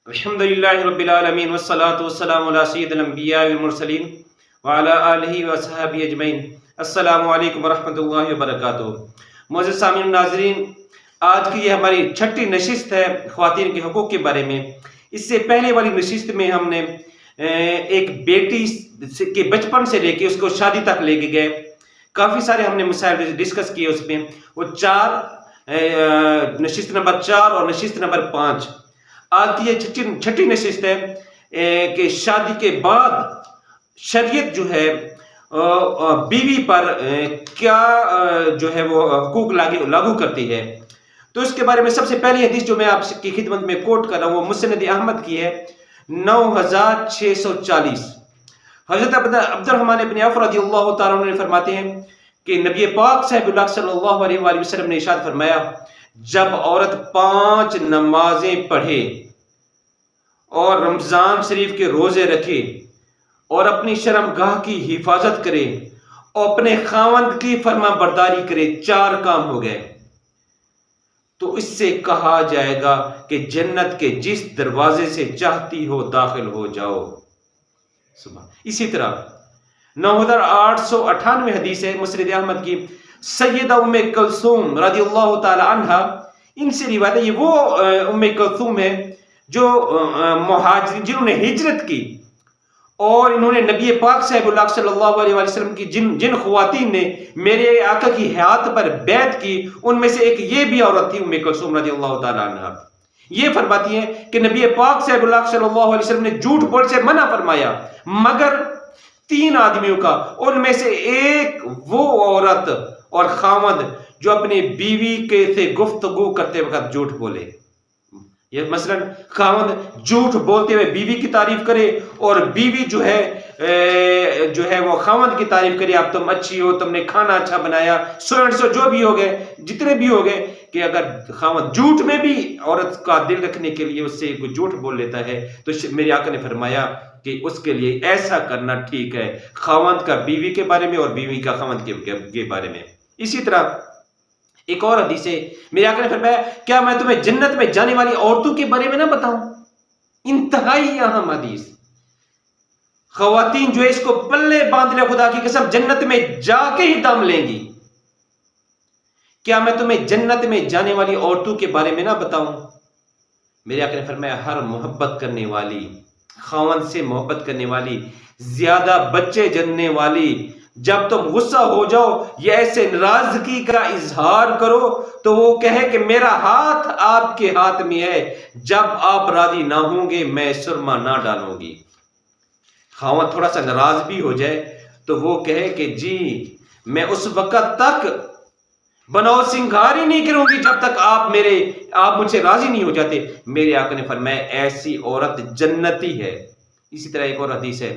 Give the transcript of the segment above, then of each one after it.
الحمد للہ رب العالمین والصلاة والسلام علی سید الانبیاء والمرسلین وعلی آلہ وصحبہ اجمعین۔ السلام علیکم ورحمۃ اللہ وبرکاتہ۔ معزز سامعین ناظرین، آج کی یہ ہماری چھٹی نشست ہے خواتین کے حقوق کے بارے میں۔ اس سے پہلے والی نشست میں ہم نے ایک بیٹی کے بچپن سے لے کے اس کو شادی تک لے کے گئے، کافی سارے ہم نے مسائل ڈسکس کیے اس میں۔ وہ نشست نمبر 4 اور نشست نمبر 5۔ آج کی یہ چھٹی نشست ہے کہ شادی کے بعد شریعت جو ہے بیوی پر کیا جو ہے وہ حقوق لاگو کرتی ہے۔ تو اس کے بارے میں سب سے پہلی حدیث جو میں آپ کی خدمت میں کوٹ کر رہا ہوں وہ مسند احمد کی ہے 9640۔ حضرت عبد الرحمن بن عوف رضی اللہ تعالیٰ عنہ فرماتے ہیں کہ نبی پاک صاحب اللہ صلی اللہ علیہ وآلہ وسلم نے ارشاد فرمایا، جب عورت 5 نمازیں پڑھے اور رمضان شریف کے روزے رکھے اور اپنی شرمگاہ کی حفاظت کرے اور اپنے خاوند کی فرما برداری کرے، 4 کام ہو گئے، تو اس سے کہا جائے گا کہ جنت کے جس دروازے سے چاہتی ہو داخل ہو جاؤ۔ اسی طرح 9898 حدیث ہے مسند احمد کی، سیدہ ام کلثوم رضی اللہ تعالی عنہا، ان سے روایت ہے، یہ وہ ام کلثوم ہے جو مہاجرین جنہوں نے ہجرت کی، اور انہوں نے نبی پاک صاحب اللہ صلی اللہ علیہ وسلم کی جن خواتین نے میرے آقا کی حیات پر بیعت کی، ان میں سے ایک یہ بھی عورت تھی ام کلثوم رضی اللہ تعالی عنہا۔ یہ فرماتی ہیں کہ نبی پاک صاحب اللہ صلی اللہ علیہ وسلم نے جھوٹ بولنے سے منع فرمایا مگر 3 آدمیوں کا، ان میں سے ایک وہ عورت اور خاوند جو اپنی بیوی کے سے گفتگو کرتے وقت جھوٹ بولے۔ یہ مثلا خاوند جھوٹ بولتے ہوئے بیوی کی تعریف کرے اور بیوی جو ہے وہ خاوند کی تعریف کرے، اب تم اچھی ہو، تم نے کھانا اچھا بنایا، سو جو بھی ہو گئے، جتنے بھی ہو گئے، کہ اگر خاوند جھوٹ میں بھی عورت کا دل رکھنے کے لیے اس سے کوئی جھوٹ بول لیتا ہے تو میرے آقا نے فرمایا کہ اس کے لیے ایسا کرنا ٹھیک ہے، خاوند کا بیوی کے بارے میں اور بیوی کا خاوند کے بارے میں۔ اسی طرح ایک اور حدیث ہے، میرے آقا نے فرمایا، کیا میں تمہیں جنت میں جانے والی عورتوں کے بارے میں نہ بتاؤں؟ انتہائی اہم حدیث، خواتین جو اس کو پلے باندھ لے، خدا کی قسم جنت میں جا کے ہی دم لیں گی۔ کیا میں تمہیں جنت میں جانے والی عورتوں کے بارے میں نہ بتاؤں؟ میرے آقا نے فرمایا، ہر محبت کرنے والی، خاوند سے محبت کرنے والی، زیادہ بچے جننے والی، جب تم غصہ ہو جاؤ یا ایسے ناراضگی کا اظہار کرو تو وہ کہے کہ میرا ہاتھ آپ کے ہاتھ میں ہے، جب آپ راضی نہ ہوں گے میں سرما نہ ڈالوں گی۔ خاوند تھوڑا سا ناراض بھی ہو جائے تو وہ کہے کہ جی میں اس وقت تک بناؤ سنگھار ہی نہیں کروں گی جب تک آپ مجھ سے راضی نہیں ہو جاتے۔ میرے آقا نے فرمایا ایسی عورت جنتی ہے۔ اسی طرح ایک اور حدیث ہے،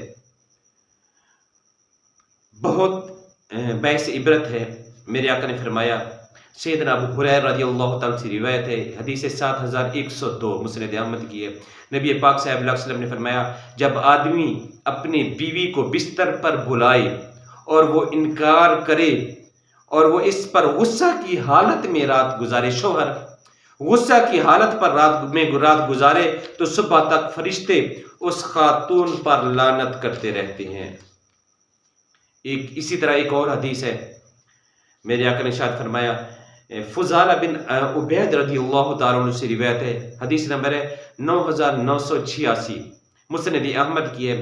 بہت باعث عبرت ہے، میرے آقا نے فرمایا، سیدنا ابو ہریرہ رضی اللہ تعالیٰ سے روایت ہے، حدیث 7102 مسند احمد کی ہے، نبی پاک صاحب اللہ علیہ وسلم نے فرمایا، جب آدمی اپنی بیوی کو بستر پر بلائے اور وہ انکار کرے اور وہ اس پر غصہ کی حالت میں رات گزارے، شوہر غصہ کی حالت پر رات گزارے تو صبح تک فرشتے اس خاتون پر لعنت کرتے رہتے ہیں۔ اسی طرح ایک اور حدیث ہے، میرے آقا نے ارشاد فرمایا، فضالہ بن عبید رضی اللہ تعالیٰ عنہ سے روایت ہے، حدیث نمبر ہے 9986، مسند احمد کی ہے،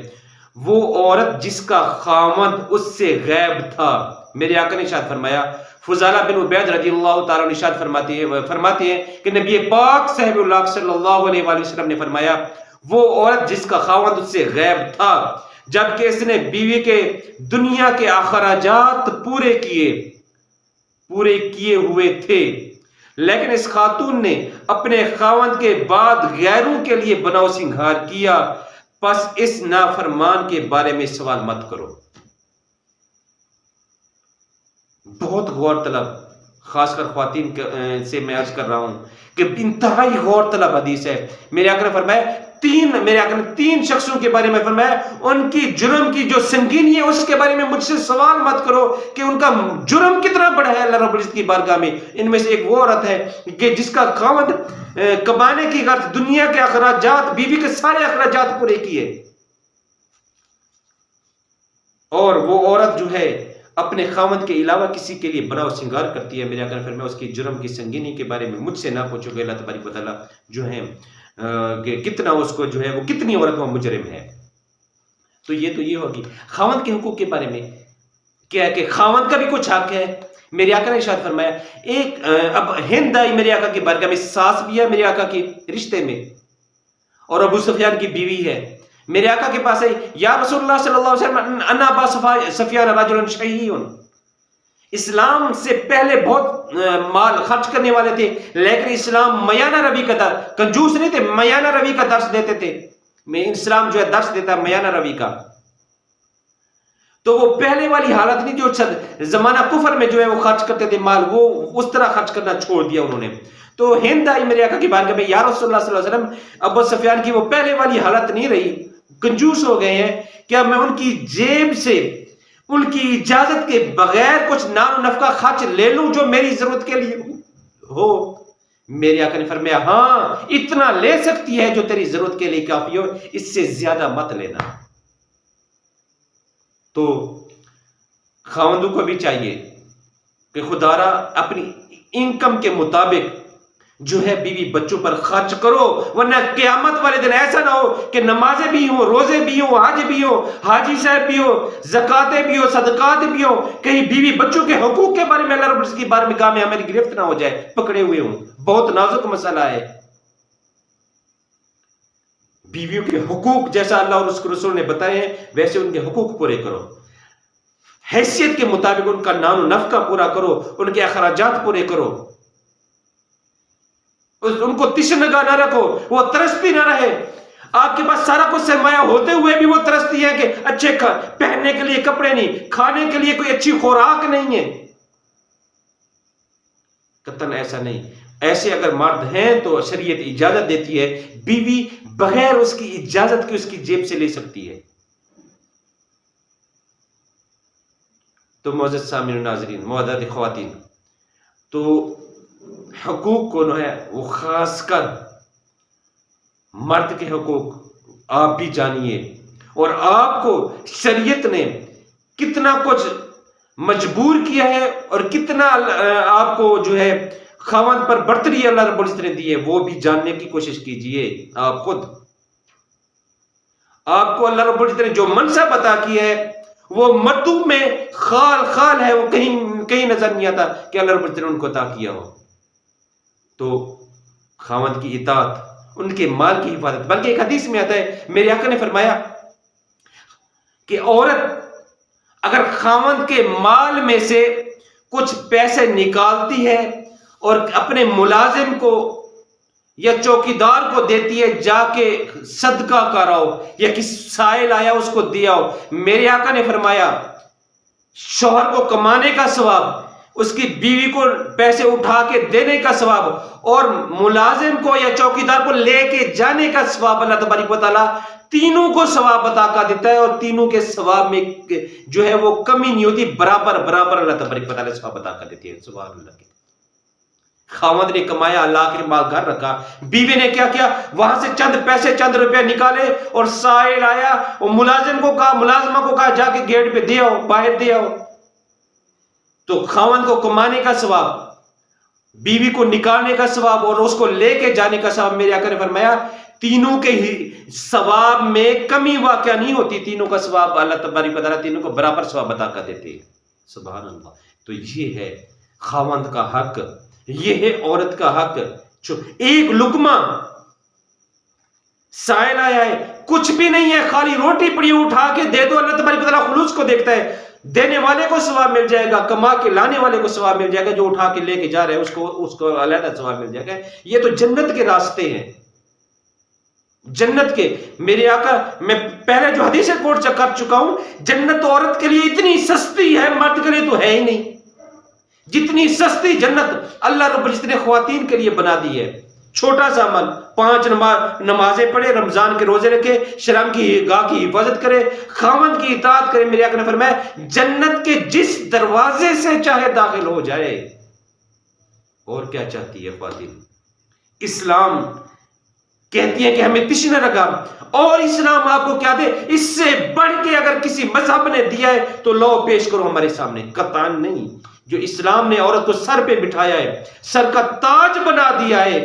وہ عورت جس کا خاوند اس سے غائب تھا، میرے آقا نے ارشاد فرمایا، فضالہ بن عبید رضی اللہ تعالیٰ عنہ ارشاد فرماتے ہیں کہ نبی پاک صاحب اللہ صلی اللہ علیہ وآلہ وسلم نے فرمایا، وہ عورت جس کا خاوند اس سے غائب تھا جبکہ اس نے بیوی کے دنیا کے اخراجات پورے کیے ہوئے تھے، لیکن اس خاتون نے اپنے خاوند کے بعد غیروں کے لیے بناؤ سنگھار کیا، پس اس نافرمان کے بارے میں سوال مت کرو۔ بہت غور طلب، خاص کر خواتین سے میں عرض کر رہا ہوں کہ انتہائی غور طلب حدیث ہے۔ میرے آقا نے فرمایا میرے آقا نے 3 شخصوں کے بارے میں فرمایا ان کی جرم کی جو سنگینی ہے اس کے بارے میں مجھ سے سوال مت کرو کہ ان کا جرم کتنا بڑا ہے اللہ رب العزت کی بارگاہ میں. ان میں سے ایک وہ عورت ہے کہ جس کا خاوند کمانے کی غرض دنیا کے اخراجات، بیوی کے سارے اخراجات پورے کیے، اور وہ عورت جو ہے اپنے خاوند کے علاوہ کسی کے لیے بنا و سنگار کرتی ہے. میرے آقا نے فرمایا اس کی جرم کی سنگینی کے بارے میں مجھ سے نہ پوچھو گے، اللہ تبارک و تعالیٰ جو ہے کہ کتنا اس کو جو ہے وہ کتنی عورت وہ مجرم ہے. تو یہ ہوگی خاوند کے حقوق کے بارے میں کیا ہے کہ خاوند کا بھی کچھ حق ہے. میرے آقا نے ارشاد فرمایا ایک اب ہند آئی میرے آقا کی بارگاہ میں، ساس بھی ہے میرے آقا کے رشتے میں اور ابو سفیان کی بیوی ہے. میرے آقا کے پاس ہے، یا رسول اللہ صلی اللہ علیہ وسلم انا ابا سفیان رجل شحیح، اسلام سے پہلے بہت مال خرچ کرنے والے تھے، لیکن اسلام میانہ روی کا درس، کنجوس نہیں تھے، میانہ روی کا درس دیتے تھے. میں اسلام جو ہے درس دیتا ہے میانہ روی کا. تو وہ پہلے والی حالت نہیں جو زمانہ کفر میں جو ہے وہ خرچ کرتے تھے مال، وہ اس طرح خرچ کرنا چھوڑ دیا انہوں نے. تو ہند آئی میرے آقا کی بارگاہ میں، یا رسول اللہ صلی اللہ علیہ وسلم ابو سفیان کی وہ پہلے والی حالت نہیں رہی، کنجوس ہو گئے ہیں، کیا میں ان کی جیب سے ان کی اجازت کے بغیر کچھ نان و نفقہ خرچ لے لوں جو میری ضرورت کے لیے ہو؟ میرے آقا نے فرمایا ہاں اتنا لے سکتی ہے جو تیری ضرورت کے لیے کافی ہو، اس سے زیادہ مت لینا. تو خاوندوں کو بھی چاہیے کہ خدارا اپنی انکم کے مطابق جو ہے بیوی بچوں پر خرچ کرو، ورنہ قیامت والے دن ایسا نہ ہو کہ نمازیں بھی ہوں، روزے بھی ہوں، حج بھی ہو، حاجی صاحب بھی ہو، زکاتیں بھی ہو، صدقات بھی ہو، کہیں بیوی بچوں کے حقوق کے بارے میں اللہ رب العزت کی بارگاہ میں ہماری گرفت نہ ہو جائے، پکڑے ہوئے ہوں. بہت نازک مسئلہ ہے بیویوں کے حقوق، جیسا اللہ اور اس کے رسول نے بتائے ہیں ویسے ان کے حقوق پورے کرو، حیثیت کے مطابق ان کا نان و نفقہ پورا کرو، ان کے اخراجات پورے کرو، ان کو تشنگاہ نہ رکھو، وہ ترستی نہ رہے. آپ کے پاس سارا کچھ سرمایہ ہوتے ہوئے بھی وہ ترستی ہے کہ اچھے پہننے کے لیے کپڑے نہیں، کھانے کے لیے کوئی اچھی خوراک نہیں ہے. قطعاً ایسا نہیں. ایسے اگر مرد ہیں تو شریعت اجازت دیتی ہے بیوی بغیر اس کی اجازت کی اس کی جیب سے لے سکتی ہے. تو معزز سامعین و ناظرین، معزز خواتین، تو حقوق کون ہے وہ خاص کر مرد کے حقوق آپ بھی جانیے، اور آپ کو شریعت نے کتنا کچھ مجبور کیا ہے اور کتنا آپ کو جو ہے خاوند پر برتری اللہ رب العزت نے دی ہے وہ بھی جاننے کی کوشش کیجئے. آپ خود آپ کو اللہ رب العزت نے جو منصب عطا کیا ہے وہ مردوں میں خال ہے، وہ کہیں نظر نہیں آتا کہ اللہ رب العزت نے ان کو عطا کیا ہو. تو خاوند کی اطاعت، ان کے مال کی حفاظت، بلکہ ایک حدیث میں آتا ہے میرے آقا نے فرمایا کہ عورت اگر خاوند کے مال میں سے کچھ پیسے نکالتی ہے اور اپنے ملازم کو یا چوکیدار کو دیتی ہے، جا کے صدقہ کراؤ، یا کسی سائل آیا اس کو دیا ہو، میرے آقا نے فرمایا شوہر کو کمانے کا ثواب، اس کی بیوی کو پیسے اٹھا کے دینے کا ثواب، اور ملازم کو یا چوکیدار کو لے کے جانے کا ثواب، اللہ تبارک و تعالیٰ تینوں کو ثواب عطا کر دیتا ہے، اور تینوں کے ثواب میں جو ہے وہ کمی نہیں ہوتی، برابر اللہ تبارک و تعالیٰ ثواب عطا کر دیتی ہے. سبحان اللہ. خاوند نے کمایا، اللہ کے مال گھر رکھا، بیوی نے کیا کیا، وہاں سے چند پیسے چند روپے نکالے، اور سائل آیا اور ملازمہ کو کہا جا کے گیٹ پہ دے آؤ، باہر دے آؤ. تو خاوند کو کمانے کا ثواب، بیوی کو نکالنے کا ثواب، اور اس کو لے کے جانے کا ثواب. میرے آقا نے فرمایا تینوں کے ہی ثواب میں کمی واقع نہیں ہوتی، تینوں کا ثواب اللہ تبارک و تعالیٰ تینوں کو برابر ثواب عطا کر دیتے ہیں. سبحان اللہ. تو یہ ہے خاوند کا حق، یہ ہے عورت کا حق. ایک لقمہ سائل آیا ہے، کچھ بھی نہیں ہے، خالی روٹی پڑی اٹھا کے دے دو، اللہ تبارک و تعالیٰ خلوص کو دیکھتا ہے. دینے والے کو ثواب مل جائے گا، کما کے لانے والے کو ثواب مل جائے گا، جو اٹھا کے لے کے جا رہے ہیں اس کو علیحدہ ثواب مل جائے گا. یہ تو جنت کے راستے ہیں، جنت کے. میرے آقا، میں پہلے جو حدیث کوٹ کر چکا ہوں، جنت عورت کے لیے اتنی سستی ہے، مرد کے لیے تو ہے ہی نہیں. جتنی سستی جنت اللہ رب العزت نے خواتین کے لیے بنا دی ہے. چھوٹا سا عمل، 5 نمازیں پڑھے، رمضان کے روزے رکھے، شرم کی گاہ کی حفاظت کرے، خاوند کی اطاعت کرے، میرے آقا نے فرمایا جنت کے جس دروازے سے چاہے داخل ہو جائے۔ اور کیا چاہتی ہے خواتین؟ اسلام کہتی ہے کہ ہمیں تشنہ رکھا، اور اسلام آپ کو کیا دے؟ اس سے بڑھ کے اگر کسی مذہب نے دیا ہے تو لو پیش کرو ہمارے سامنے، قطعاً نہیں۔ جو اسلام نے عورت کو سر پہ بٹھایا ہے، سر کا تاج بنا دیا ہے،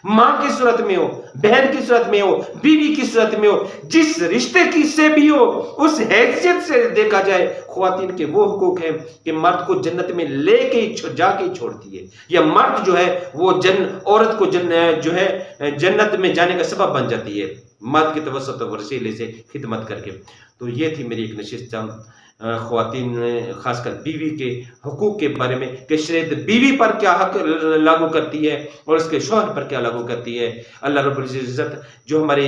ماں کی صورت میں ہو، بہن کی صورت میں ہو، بیوی کی صورت میں ہو، جس رشتے کی سے بھی ہو، اس حیثیت سے دیکھا جائے، خواتین کے وہ حقوق ہیں کہ مرد کو جنت میں لے کے جا کے چھوڑتی ہے، یا مرد جو ہے وہ عورت کو جو ہے جنت میں جانے کا سبب بن جاتی ہے، مرد کے توسط و وسیلے سے خدمت کر کے۔ تو یہ تھی میری ایک نشست خواتین خاص کر بیوی کے حقوق کے بارے میں، کہ شریعت بیوی پر کیا حق لاگو کرتی ہے اور اس کے شوہر پر کیا لاگو کرتی ہے۔ اللہ رب العزت جو ہمارے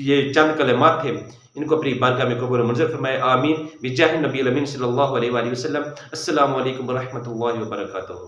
یہ چند کلمات تھے ان کو اپنی بارگاہ میں قبول و منظور فرمائے، آمین، بجاہ نبی الامین صلی اللہ علیہ وآلہ وسلم۔ السلام علیکم ورحمۃ اللہ وبرکاتہ۔